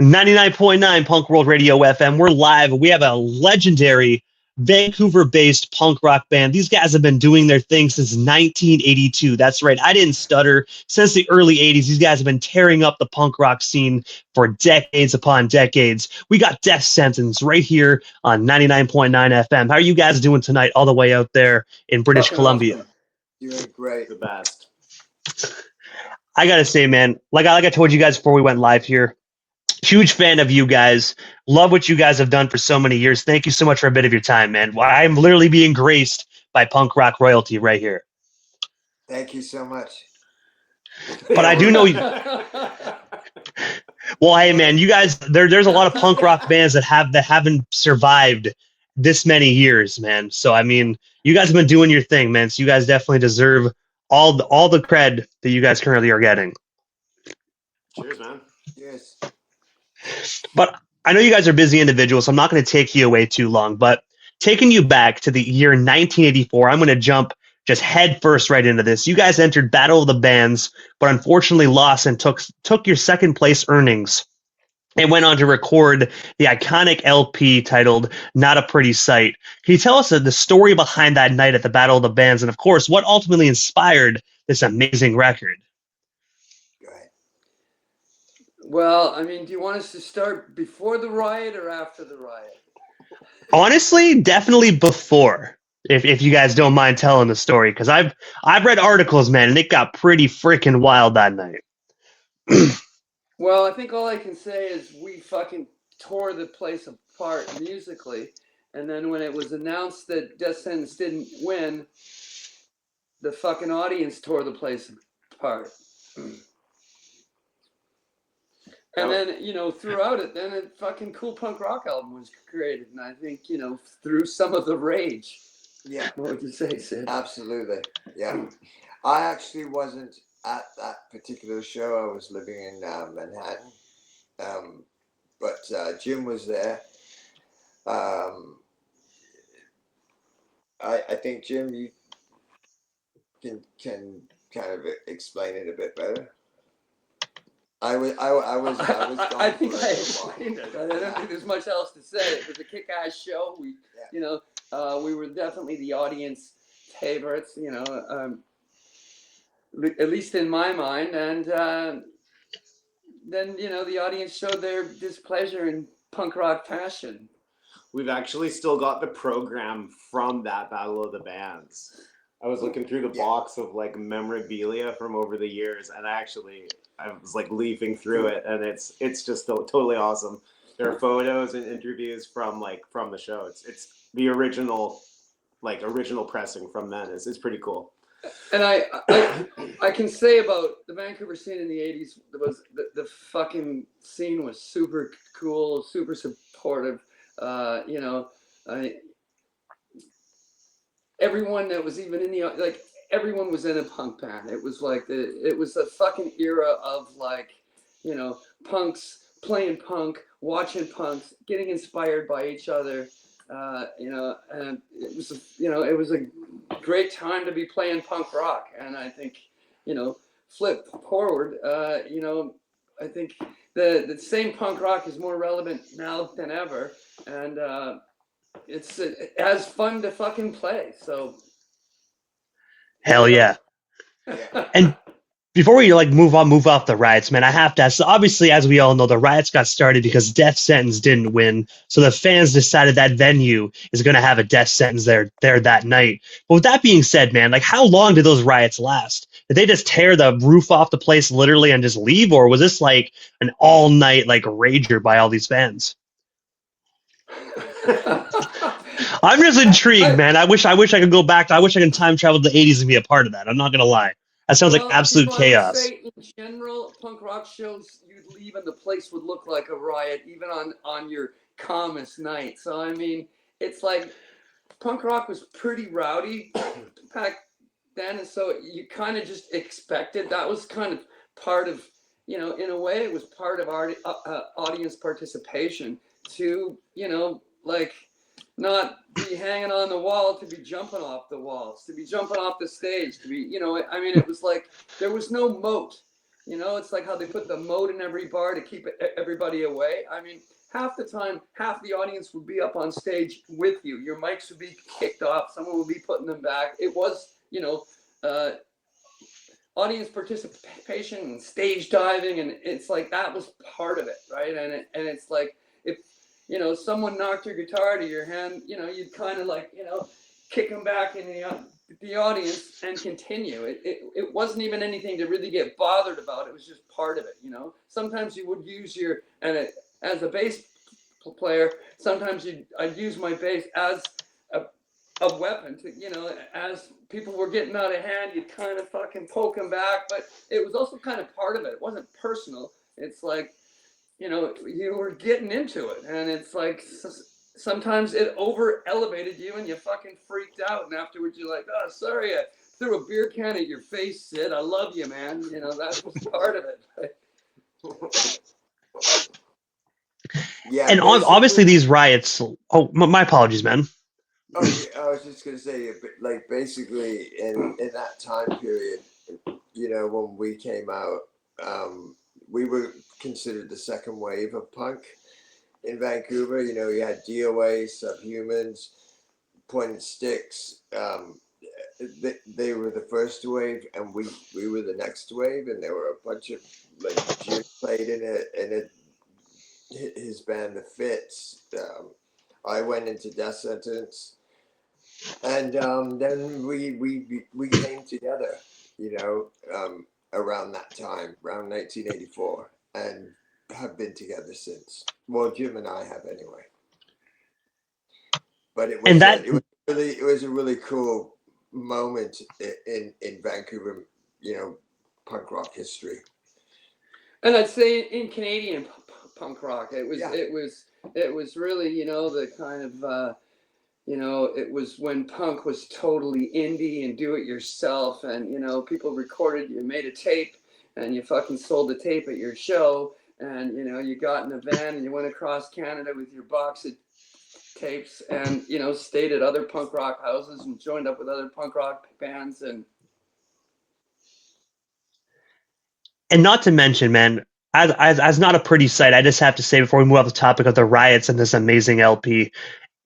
99.9 Punk World Radio FM. We're live. We have a legendary Vancouver-based punk rock band. These guys have been doing their thing since 1982. That's right. I didn't stutter. Since the early 80s, these guys have been tearing up the punk rock scene for decades upon decades. We got Death Sentence right here on 99.9 FM. How are you guys doing tonight all the way out there in British Columbia? Awesome. Doing great. The best. I got to say, man, like I told you guys before we went live here, huge fan of you guys. Love what you guys have done for so many years. Thank you so much for a bit of your time, man. I'm literally being graced by punk rock royalty right here. Thank you so much. But I do know you. Well, hey, man, you guys, there's a lot of punk rock bands that haven't survived this many years, man. So, I mean, you guys have been doing your thing, man. So you guys definitely deserve all the cred that you guys currently are getting. Cheers, man. Yes. But I know you guys are busy individuals, so I'm not going to take you away too long. But taking you back to the year 1984, I'm going to jump just head first right into this. You guys entered Battle of the Bands, but unfortunately lost and took your second place earnings and went on to record the iconic LP titled Not a Pretty Sight. Can you tell us the story behind that night at the Battle of the Bands, and of course, what ultimately inspired this amazing record? Well, I mean, do you want us to start before the riot or after the riot? Honestly, definitely before, if you guys don't mind telling the story, because I've read articles, man, and it got pretty freaking wild that night. Well, I think all I can say is we fucking tore the place apart musically, and then when it was announced that Death Sentence didn't win, the fucking audience tore the place apart. And then, throughout it, then a fucking cool punk rock album was created. And I think, through some of the rage. Yeah. What would you say, Sid? Absolutely. Yeah. I actually wasn't at that particular show. I was living in Manhattan. But Jim was there. I think, Jim, you can kind of explain it a bit better. I was I think I explained it. I don't think there's much else to say. It was a kick-ass show. We were definitely the audience favorites, at least in my mind. And then, the audience showed their displeasure in punk rock fashion. We've actually still got the program from that Battle of the Bands. I was looking through the box of like memorabilia from over the years, and I was like leafing through it, and it's just totally awesome. There are photos and interviews from the show. It's the original pressing from then. It's pretty cool. And I can say about the Vancouver scene in the 80s was the fucking scene was super cool, super supportive. Everyone that was even in everyone was in a punk band. It was it was a fucking era of punks playing punk, watching punks, getting inspired by each other. And it was a great time to be playing punk rock. And I think, flip forward, I think the same punk rock is more relevant now than ever. And, it's as fun to fucking play. So hell yeah. And before we move off the riots, man, I have to ask. So obviously, as we all know, the riots got started because Death Sentence didn't win. So the fans decided that venue is going to have a Death Sentence there that night. But with that being said, man, how long did those riots last? Did they just tear the roof off the place literally and just leave, or was this an all night rager by all these fans? I'm just intrigued, man. I wish I could go back. I wish I could time travel to the 80s and be a part of that. I'm not gonna lie. That sounds like absolute chaos. I would say in general, punk rock shows you'd leave and the place would look like a riot, even on your calmest night. So I mean, it's punk rock was pretty rowdy back then, and so you kind of just expected that was kind of part of, in a way, it was part of our audience participation to, not be hanging on the wall, to be jumping off the walls, to be jumping off the stage, to be, it was there was no moat You know, it's like how they put the moat in every bar to keep everybody away. I mean, half the time, half the audience would be up on stage with you. Your mics would be kicked off. Someone would be putting them back. It was, you know, audience participation and stage diving, and it's like that was part of it, right? And it's like if you know someone knocked your guitar to your hand, you know, you'd kind of like kick them back in the audience and continue. It wasn't even anything to really get bothered about. It was just part of it, you know. Sometimes you would use your as a bass player. Sometimes I'd use my bass as a weapon to, you know, as people were getting out of hand, you'd kind of fucking poke them back. But it was also kind of part of it. It wasn't personal. It's like, you know, you were getting into it, and it's like sometimes it over elevated you, and you fucking freaked out. And afterwards, you're like, "Oh, sorry, I threw a beer can at your face, Sid. I love you, man." You know, that was part of it. Yeah, And obviously these riots. Oh, my apologies, man. Oh, yeah, I was just gonna say, like basically in that time period, you know, when we came out, we were considered the second wave of punk in Vancouver. You know, you had D.O.A, Subhumans, Pointed Sticks. They were the first wave, and we were the next wave, and there were a bunch of like Jim played in his band, The Fits. I went into Death Sentence. And then we came together, you know, around that time, around 1984, and have been together since. Well, Jim and I have anyway. But it And was that it was a really cool moment in Vancouver, you know, punk rock history. And I'd say in Canadian punk rock, it was Yeah. it was really, you know, the kind of you know, it was when punk was totally indie and do it yourself, and you know, people recorded, you made a tape, and you fucking sold the tape at your show, and you know, you got in a van and you went across Canada with your box of tapes, and you know, stayed at other punk rock houses and joined up with other punk rock bands, and not to mention, man, as not a pretty sight, I just have to say before we move off the topic of the riots and this amazing LP,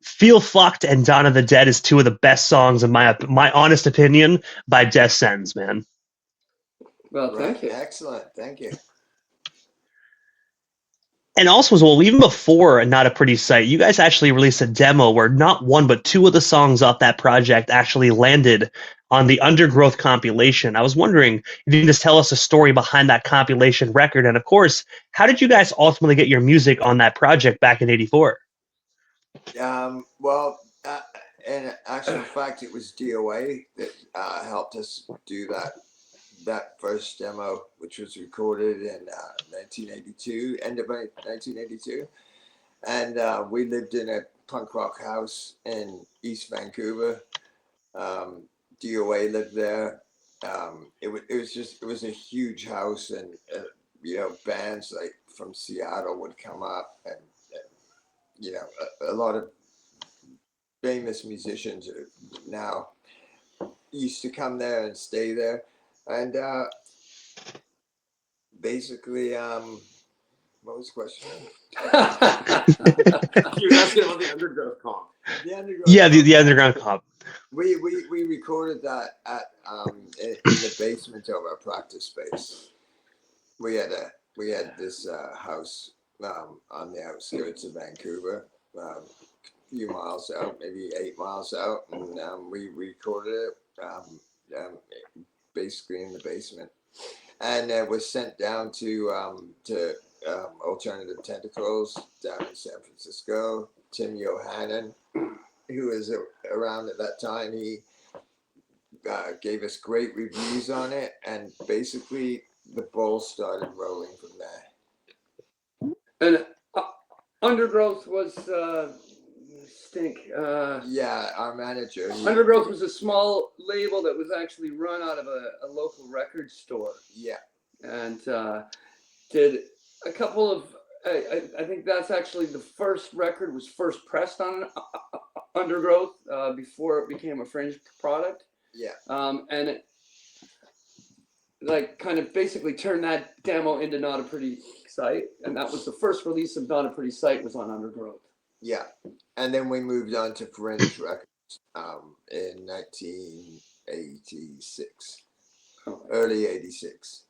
Feel Fucked and Dawn of the Dead is two of the best songs in my honest opinion by Death Sentence, man. well, thank you. Excellent, thank you. And also as well, even before Not a Pretty Sight, you guys actually released a demo where not one but two of the songs off that project actually landed on the Undergrowth compilation. I was wondering if you can just tell us a story behind that compilation record, and of course, how did you guys ultimately get your music on that project back in '84? Well, in actual fact, it was D.O.A that helped us do that first demo, which was recorded in 1982, end of 1982, and we lived in a punk rock house in East Vancouver. D.O.A lived there. It was a huge house, and you know, bands like from Seattle would come up, and you know, a lot of famous musicians now used to come there and stay there, and basically, what was the question? You were asking about the Undergrowth comp. The Underground. Yeah, the Underground comp. We recorded that at in the basement of our practice space. We had this house on the outskirts of Vancouver, a few miles out, maybe 8 miles out, and we recorded it basically in the basement, and it was sent down to Alternative Tentacles down in San Francisco. Tim Yohannan, who was around at that time, he gave us great reviews on it, and basically the ball started rolling from there. And Undergrowth was stink. Yeah, our manager. Undergrowth was a small label that was actually run out of a local record store. Yeah. And did a couple of, I think that's actually the first record was first pressed on Undergrowth before it became a Fringe product. Yeah. And like kind of basically turned that demo into Not a Pretty Sight, and that was the first release of Not a Pretty Sight was on Undergrowth. Yeah, and then we moved on to Fringe Records in 1986, early 86.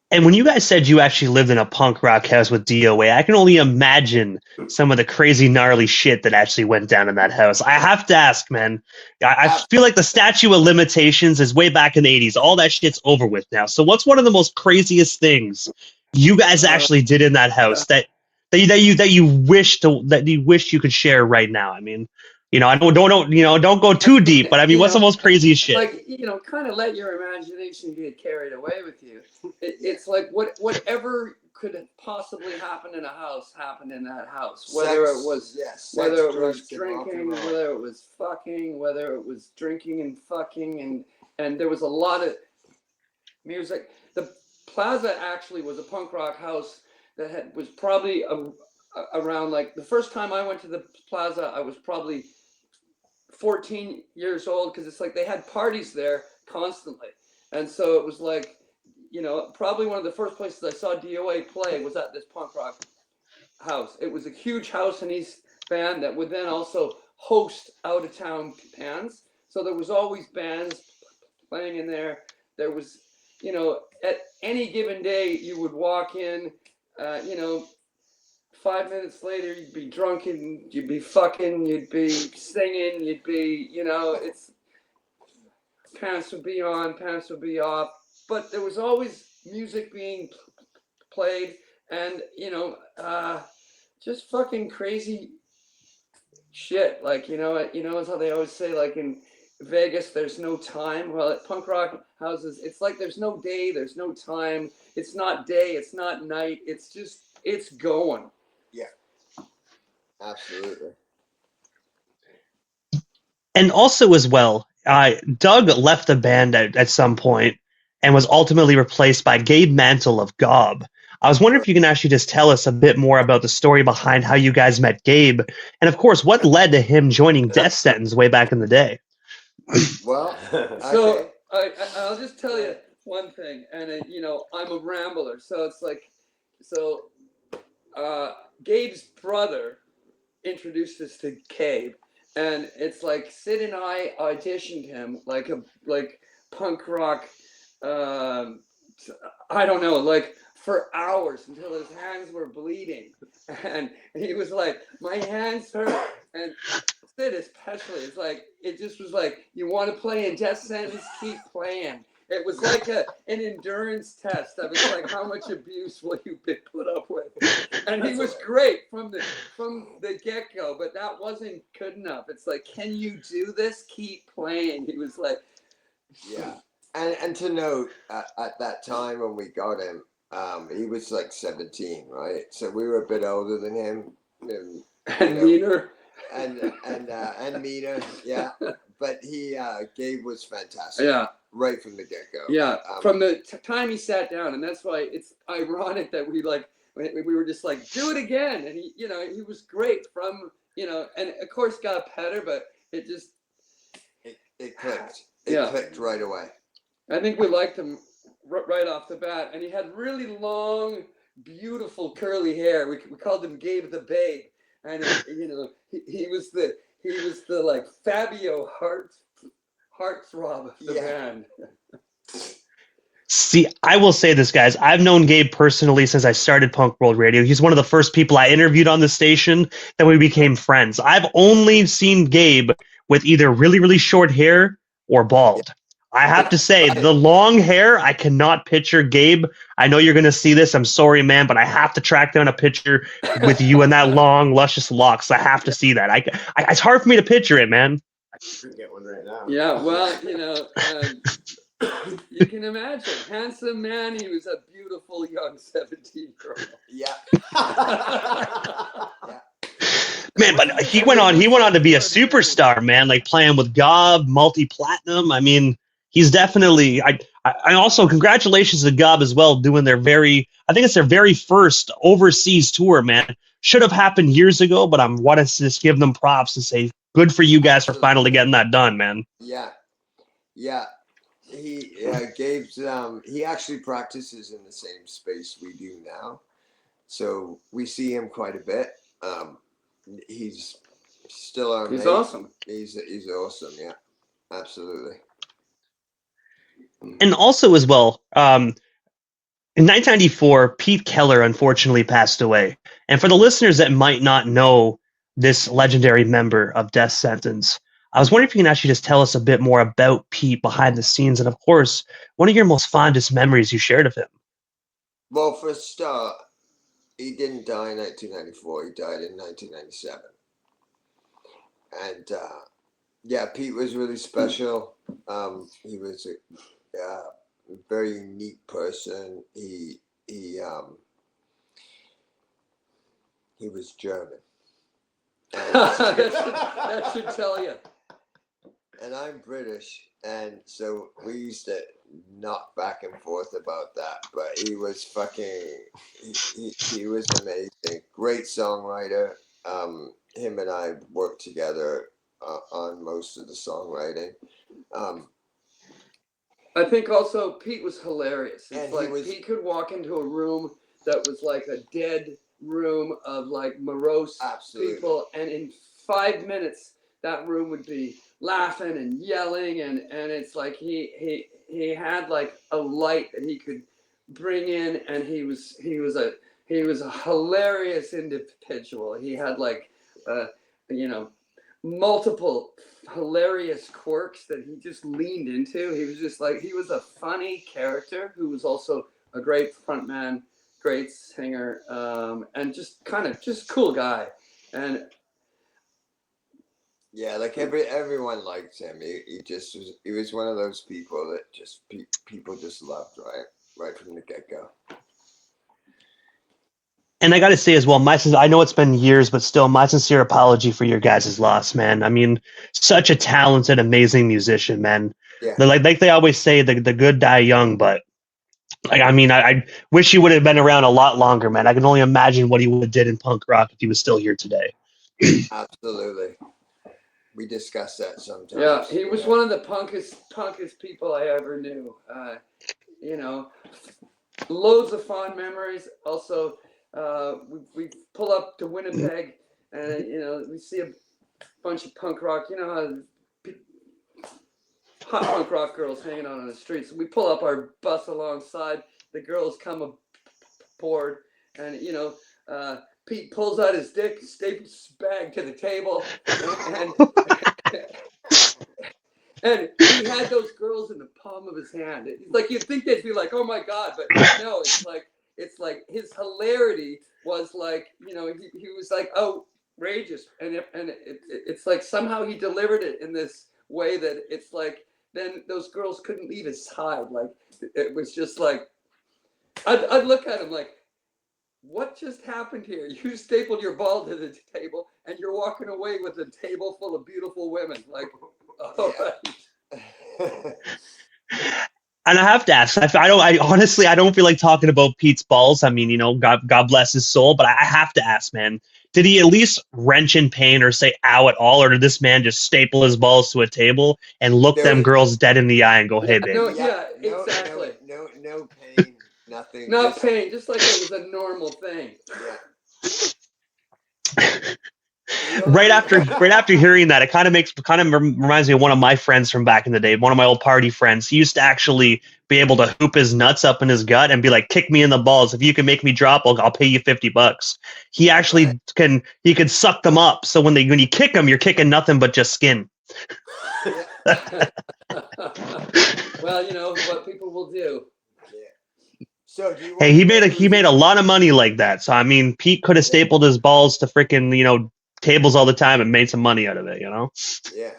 And when you guys said you actually lived in a punk rock house with D.O.A, I can only imagine some of the crazy gnarly shit that actually went down in that house. I have to ask, man. I feel like the statute of limitations is way back in the 80s. All that shit's over with now. So what's one of the most craziest things you guys actually did in that house that you wish you could share right now? I mean, I don't go too deep, but I mean, what's the most craziest shit? Like, kind of let your imagination get carried away with you. It's like whatever could possibly happen in a house happened in that house. Whether it was drinking, whether it was fucking, whether it was drinking and fucking, and there was a lot of music. The Plaza actually was a punk rock house that was probably around, like, the first time I went to the Plaza, I was probably 14 years old, because it's like they had parties there constantly, and so it was like, probably one of the first places I saw D.O.A play was at this punk rock house. It was a huge house in East Van that would then also host out of town bands, so there was always bands playing in there. There was, at any given day you would walk in, 5 minutes later, you'd be drunk and you'd be fucking, you'd be singing, you'd be, it's pants would be on, pants would be off, but there was always music being played, and just fucking crazy shit. Like, it's how they always say, like, in Vegas, there's no time. Well, at punk rock houses, it's like there's no day, there's no time. It's not day, it's not night. It's just, it's going. Yeah, absolutely. And also as well, Doug left the band at some point and was ultimately replaced by Gabe Mantle of Gob. I was wondering if you can actually just tell us a bit more about the story behind how you guys met Gabe, and of course, what led to him joining Death Sentence way back in the day. Well, so I'll just tell you one thing, and I'm a rambler, so it's like, Gabe's brother introduced us to Gabe, and it's like Sid and I auditioned him like punk rock, I don't know, like for hours until his hands were bleeding, and he was like, my hands hurt, and Sid especially, it's like, it just was like, you want to play in Death Sentence, keep playing. It was like an endurance test. I was like, how much abuse will you be put up with? And he was great from the get-go, but that wasn't good enough. It's like, can you do this? Keep playing. He was like, yeah. And to note, at that time when we got him, he was like 17, right? So we were a bit older than him. And meaner. And meaner, yeah. But Gabe was fantastic. Yeah. Right from the get-go. Yeah, from the time he sat down, and that's why it's ironic that we were just like, do it again, and he was great from, and of course got better, but it just it clicked. It clicked right away. I think we liked him right off the bat, and he had really long, beautiful curly hair. We called him Gabe the Babe, and he was the like Fabio heartthrob of the band. See, I will say this, guys. I've known Gabe personally since I started Punk World Radio. He's one of the first people I interviewed on the station. Then we became friends. I've only seen Gabe with either really, really short hair or bald. I have to say, the long hair, I cannot picture Gabe. I know you're going to see this. I'm sorry, man, but I have to track down a picture with you and that long, luscious locks. I have to see that. It's hard for me to picture it, man. Get one right now. Yeah, well, you can imagine, handsome man. He was a beautiful young 17-year-old. Yeah. Man, but he went on to be a superstar, man. Like playing with Gob, multi-platinum. I mean, he's definitely. I also congratulations to Gob as well, doing their I think it's their very first overseas tour, man. Should have happened years ago, but I want to just give them props and say, good for you guys for finally getting that done, man. Yeah. Yeah. Gabe's he actually practices in the same space we do now, so we see him quite a bit. He's still our He's mate. awesome. He's awesome. Yeah, absolutely. And also as well, in 1994, Pete Keller unfortunately passed away. And for the listeners that might not know this legendary member of Death Sentence, I was wondering if you can actually just tell us a bit more about Pete behind the scenes, and of course, one of your most fondest memories you shared of him. Well, for a start, he didn't die in 1994. He died in 1997. And yeah, Pete was really special. He was a very unique person. He was German. That should tell you. And I'm British, and so we used to knock back and forth about that. But he was he was amazing. Great songwriter. Him and I worked together on most of the songwriting. I think also Pete was hilarious. It's And like Pete could walk into a room that was like a dead room of like morose people, and in 5 minutes that room would be laughing and yelling, and it's like he had like a light that he could bring in, and he was a hilarious individual. He had like you know, multiple hilarious quirks that he just leaned into. He was just like, he was a funny character who was also a great frontman, great singer, and just kind of just cool guy. And yeah, like everyone liked him. He was one of those people that just people just loved right from the get-go. And I got to say as well, I know it's been years, but still, my sincere apology for your guys' loss, man. I mean, such a talented, amazing musician, man. Yeah. Like they always say, the good die young, but like, I mean, I wish he would have been around a lot longer, man. I can only imagine what he would have did in punk rock if he was still here today. Absolutely. We discussed that sometimes. Yeah, he was one of the punkest people I ever knew. You know, loads of fond memories. Also, we pull up to Winnipeg, and you know, we see a bunch of punk rock. You know how hot punk rock girls hanging out on the streets. So we pull up our bus alongside. The girls come aboard, and you know, Pete pulls out his dick, staples his bag to the table, and he had those girls in the palm of his hand. It's like you'd think they'd be like, "Oh my god," but no, it's like his hilarity was like, you know, he was like outrageous, and it's like somehow he delivered it in this way that it's like then those girls couldn't leave his side. Like it was just like I'd look at him like, what just happened here? You stapled your ball to the table, and you're walking away with a table full of beautiful women. Like, all right. And I have to ask, I honestly, I don't feel like talking about Pete's balls. I mean, you know, God bless his soul, but I have to ask, man, did he at least wrench in pain or say ow at all? Or did this man just staple his balls to a table and look them girls dead in the eye and go, hey, baby? Exactly. No pain, nothing. Not pain, just like it was a normal thing. Yeah. Right after hearing that, it kind of reminds me of one of my friends from back in the day, one of my old party friends. He used to actually be able to hoop his nuts up in his gut and be like, kick me in the balls. If you can make me drop, I'll pay you $50. He actually can suck them up. So when you kick them, you're kicking nothing but just skin. Well, you know what people will do. So he made a lot of money like that. So I mean, Pete could have stapled his balls to freaking, you know, tables all the time and made some money out of it, you know? Yeah.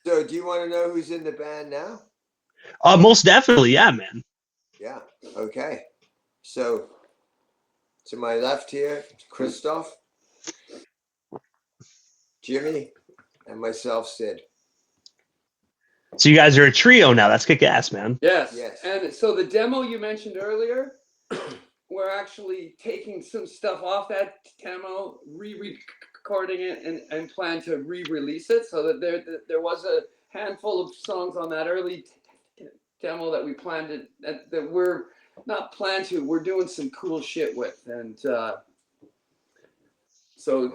So do you want to know who's in the band now? Most definitely, yeah, man. Yeah. Okay. So to my left here, Christoph, Jimmy, and myself, Sid. So you guys are a trio now. That's kick ass, man. Yes. And so the demo you mentioned earlier, we're actually taking some stuff off that demo, re-recording it, and plan to re-release it. So that there was a handful of songs on that early demo that we planned to, that we're not planned to, we're doing some cool shit with. And so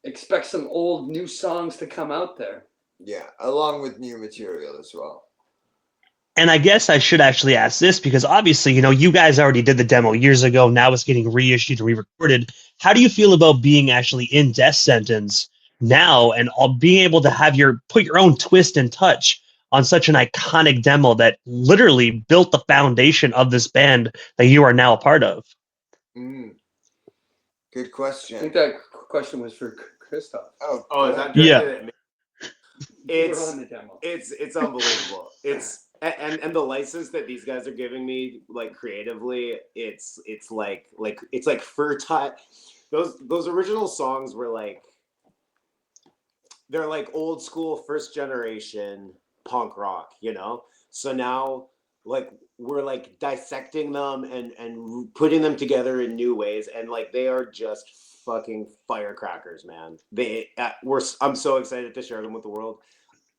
expect some old new songs to come out there. Yeah, along with new material as well. And I guess I should actually ask this because obviously, you guys already did the demo years ago. Now it's getting reissued and re-recorded. How do you feel about being actually in Death Sentence now and all being able to have put your own twist and touch on such an iconic demo that literally built the foundation of this band that you are now a part of? Good I question. think that question was for Christoph. Oh, is that Yeah. directed at me? You were on the demo. It's unbelievable. And the license that these guys are giving me, like creatively, it's like fertile. Those original songs were like, they're like old school first generation punk rock, So now like we're like dissecting them and putting them together in new ways, and like they are just fucking firecrackers, man. I'm so excited to share them with the world.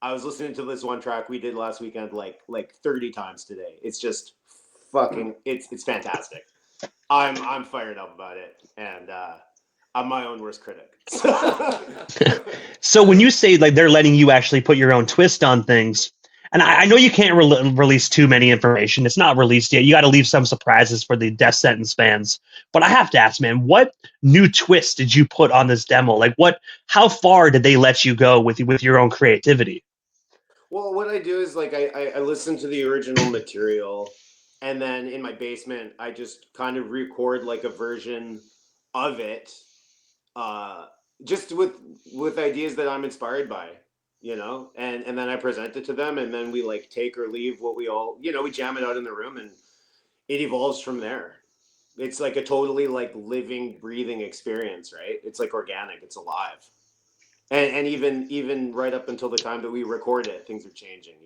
I was listening to this one track we did last weekend like 30 times today. It's just fucking it's fantastic. I'm fired up about it, and I'm my own worst critic. So when you say like they're letting you actually put your own twist on things, and I know you can't release too many information. It's not released yet. You got to leave some surprises for the Death Sentence fans. But I have to ask, man, what new twist did you put on this demo? Like, how far did they let you go with your own creativity? Well, what I do is like I listen to the original material, and then in my basement I just kind of record like a version of it, just with ideas that I'm inspired by, and then I present it to them, and then we like take or leave what we all, we jam it out in the room, and it evolves from there. It's like a totally like living, breathing experience, right? It's like organic, it's alive. And even right up until the time that we record it, things are changing,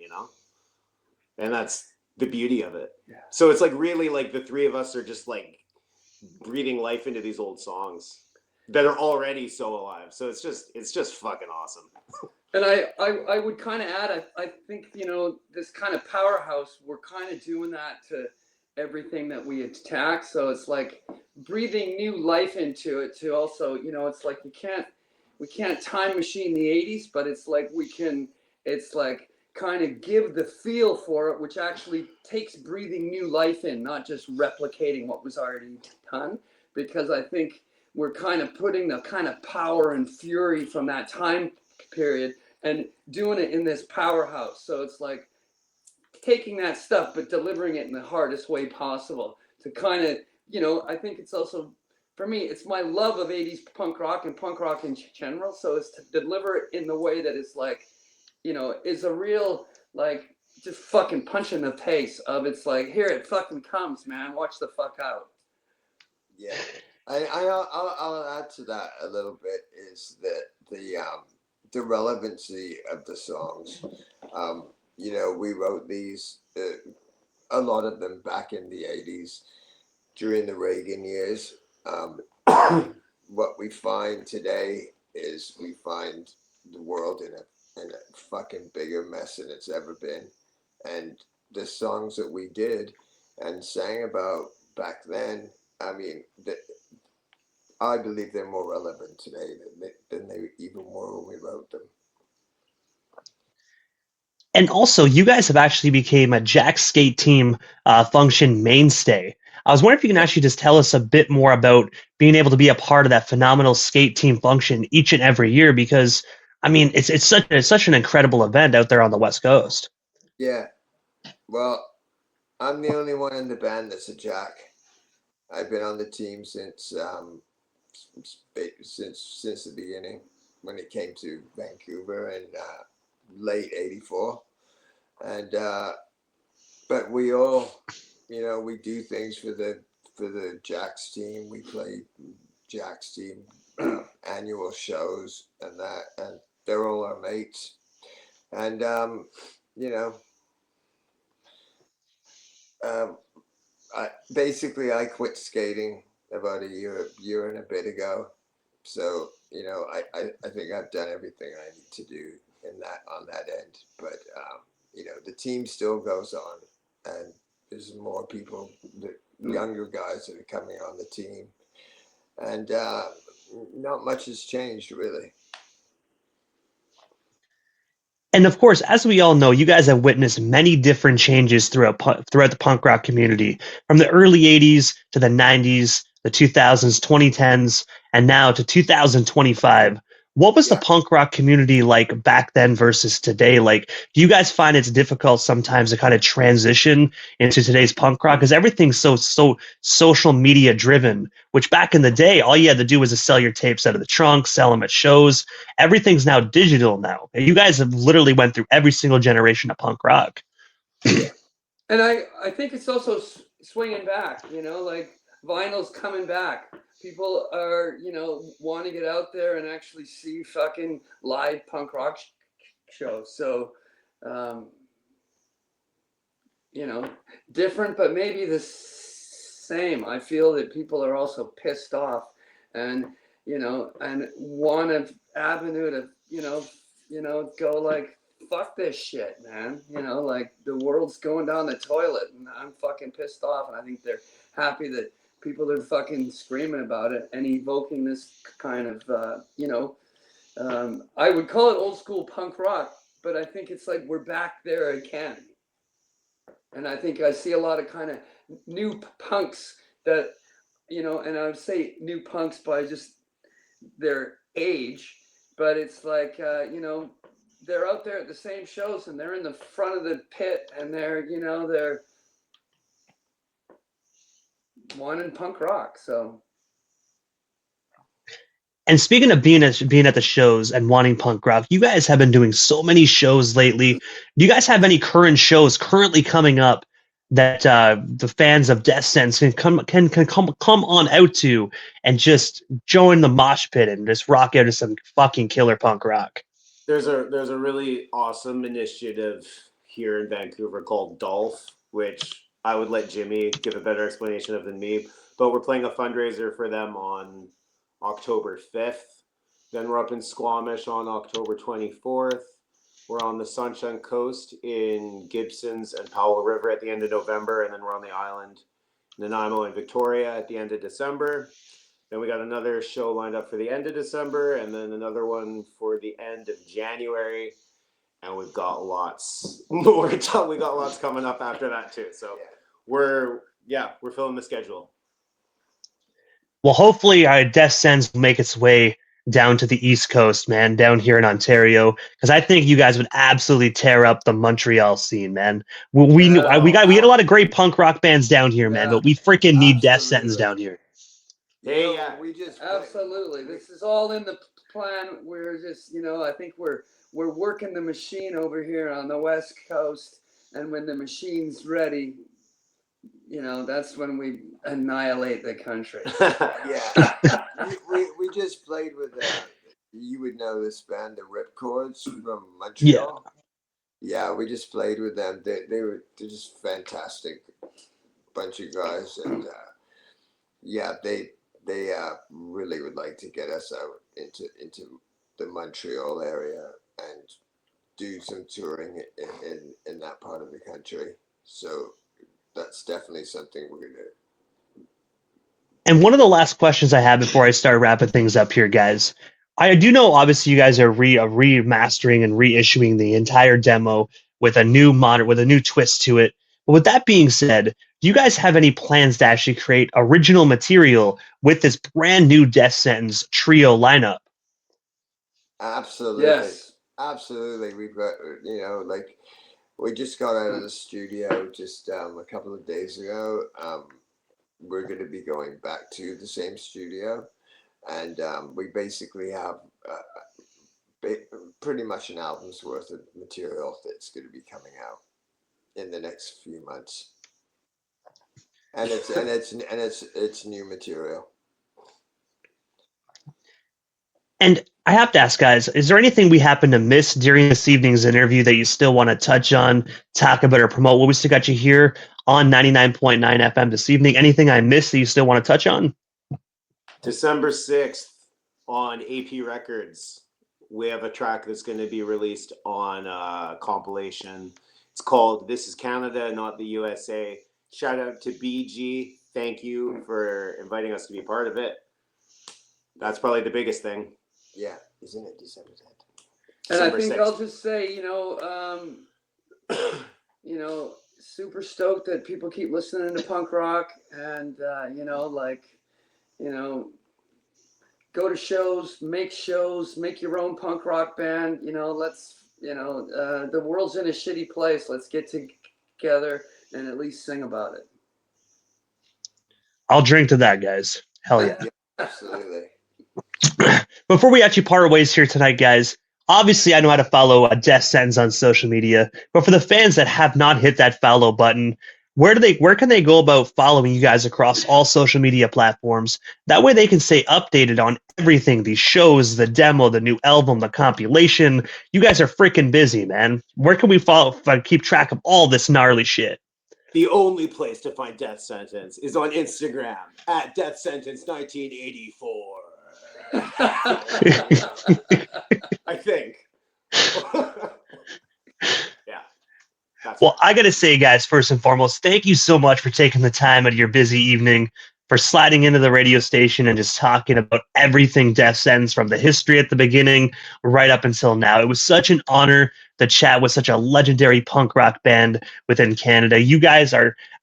and that's the beauty of it. Yeah. So it's like really like the three of us are just like breathing life into these old songs that are already so alive. So it's just fucking awesome. And I would kind of add, I think, this kind of powerhouse, we're kind of doing that to everything that we attack. So it's like breathing new life into it to also, it's like we can't time machine the 80s, but it's like it's like kind of give the feel for it, which actually takes breathing new life in, not just replicating what was already done. Because I think we're kind of putting the kind of power and fury from that time period and doing it in this powerhouse. So it's like taking that stuff but delivering it in the hardest way possible to kind of, I think it's also, for me, it's my love of 80s punk rock and punk rock in general. So it's to deliver it in the way that is like, is a real, like, just fucking punch in the face of, it's like, here it fucking comes, man. Watch the fuck out. Yeah. I'll add to that a little bit is that the relevancy of the songs. We wrote these, a lot of them back in the 80s during the Reagan years. What we find today is we find the world in a fucking bigger mess than it's ever been. And the songs that we did and sang about back then, I mean, I believe they're more relevant today than they even were when we wrote them. And also, you guys have actually became a Jack Skate Team function mainstay. I was wondering if you can actually just tell us a bit more about being able to be a part of that phenomenal skate team function each and every year, because I mean, it's such an incredible event out there on the West Coast. Yeah. Well, I'm the only one in the band that's a Jack. I've been on the team since the beginning when it came to Vancouver in late '84, and but we all, we do things for the Jacks team. We play Jacks team annual shows and that, and they're all our mates, and I quit skating about a year and a bit ago. So, I think I've done everything I need to do on that end. But, the team still goes on. and there's more people, the younger guys that are coming on the team, and not much has changed really. And of course, as we all know, you guys have witnessed many different changes throughout the punk rock community, from the early '80s to the '90s, the 2000s, 2010s, and now to 2025. What was the Yeah. punk rock community like back then versus today? Like, do you guys find it's difficult sometimes to kind of transition into today's punk rock? Because everything's so social media driven, which back in the day, all you had to do was to sell your tapes out of the trunk, sell them at shows. Everything's now digital now. You guys have literally went through every single generation of punk rock. Yeah. And I think it's also swinging back, like vinyl's coming back. People are, want to get out there and actually see fucking live punk rock shows. So, um, different, but maybe the same. I feel that people are also pissed off and, and want an avenue to, go like, fuck this shit, man. Like the world's going down the toilet and I'm fucking pissed off. And I think they're happy that people are fucking screaming about it and evoking this kind of, I would call it old school punk rock, but I think it's like we're back there again. And I think I see a lot of kind of new punks that, and I would say new punks by just their age, but it's like, they're out there at the same shows and they're in the front of the pit and they're wanting punk rock. So. And speaking of being at the shows and wanting punk rock, you guys have been doing so many shows lately. Do you guys have any current shows currently coming up that the fans of Death Sentence can come on out to and just join the mosh pit and just rock out to some fucking killer punk rock? There's a really awesome initiative here in Vancouver called Dolph, which I would let Jimmy give a better explanation of than me. But we're playing a fundraiser for them on October 5th. Then we're up in Squamish on October 24th. We're on the Sunshine Coast in Gibsons and Powell River at the end of November. And then we're on the island, Nanaimo and Victoria at the end of December. Then we got another show lined up for the end of December, and then another one for the end of January. And we've got lots more. We got lots coming up after that too. So we're filling the schedule. Well, hopefully, Death Sentence will make its way down to the East Coast, man, down here in Ontario, because I think you guys would absolutely tear up the Montreal scene, man. We get a lot of great punk rock bands down here, man, but we freaking need Death Sentence down here. Hey, we just absolutely. This is all in the plan. We're just, I think we're working the machine over here on the West Coast, and when the machine's ready, that's when we annihilate the country. Yeah. we just played with you would know this band, the Ripcords from Montreal. Yeah, we just played with them. They're just fantastic bunch of guys, and they really would like to get us out into the Montreal area and do some touring in that part of the country. So that's definitely something we're gonna do. And one of the last questions I have before I start wrapping things up here, guys. I do know, obviously, you guys are remastering and reissuing the entire demo with a new twist to it. But with that being said, do you guys have any plans to actually create original material with this brand new Death Sentence trio lineup? Absolutely. Yes. Absolutely. We've got, like we just got out of the studio just a couple of days ago. We're going to be going back to the same studio, and we basically have pretty much an album's worth of material that's going to be coming out in the next few months, and it's new material. And I have to ask, guys, is there anything we happen to miss during this evening's interview that you still want to touch on, talk about, or promote? Well, we still got you here on 99.9 FM this evening. Anything I missed that you still want to touch on? December 6th on AP Records, we have a track that's going to be released on a compilation. It's called This Is Canada, Not the USA. Shout out to BG. Thank you for inviting us to be part of it. That's probably the biggest thing. Yeah, isn't it December 10th? And I December think 6th. I'll just say, super stoked that people keep listening to punk rock, and go to shows, make your own punk rock band. The world's in a shitty place. Let's get together and at least sing about it. I'll drink to that, guys. Hell yeah. Yeah, absolutely. Before we actually part ways here tonight, guys, obviously I know how to follow Death Sentence on social media, but for the fans that have not hit that follow button, where can they go about following you guys across all social media platforms? That way they can stay updated on everything, these shows, the demo, the new album, the compilation. You guys are freaking busy, man. Where can we keep track of all this gnarly shit? The only place to find Death Sentence is on Instagram at Death Sentence 1984. I think. Yeah. Well, I got to say, guys, first and foremost, thank you so much for taking the time out of your busy evening, for sliding into the radio station and just talking about everything Death Sentence, from the history at the beginning right up until now. It was such an honor to chat with such a legendary punk rock band within Canada. You guys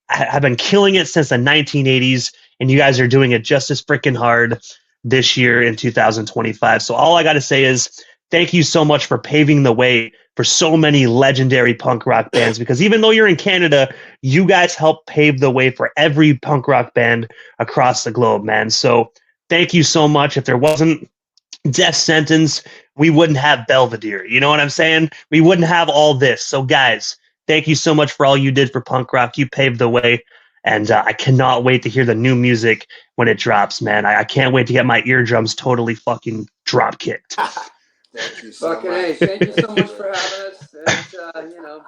have been killing it since the 1980s, and you guys are doing it just as freaking hard this year in 2025. So all I got to say is thank you so much for paving the way for so many legendary punk rock bands, because even though you're in Canada, you guys help pave the way for every punk rock band across the globe, man. So thank you so much. If there wasn't Death Sentence, we wouldn't have Belvedere. You know what I'm saying? We wouldn't have all this. So guys, thank you so much for all you did for punk rock. You paved the way. And I cannot wait to hear the new music when it drops, man. I can't wait to get my eardrums totally fucking drop kicked. Thank you so Fucking much. A. Thank you so much for having us. And,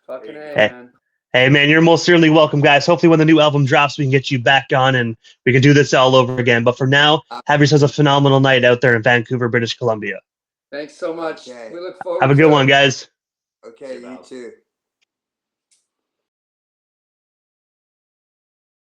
fucking A, man. Hey, man, you're most certainly welcome, guys. Hopefully when the new album drops, we can get you back on and we can do this all over again. But for now, have yourselves a phenomenal night out there in Vancouver, British Columbia. Thanks so much. Okay. We look forward Have a to good it. one, guys. Okay, you too.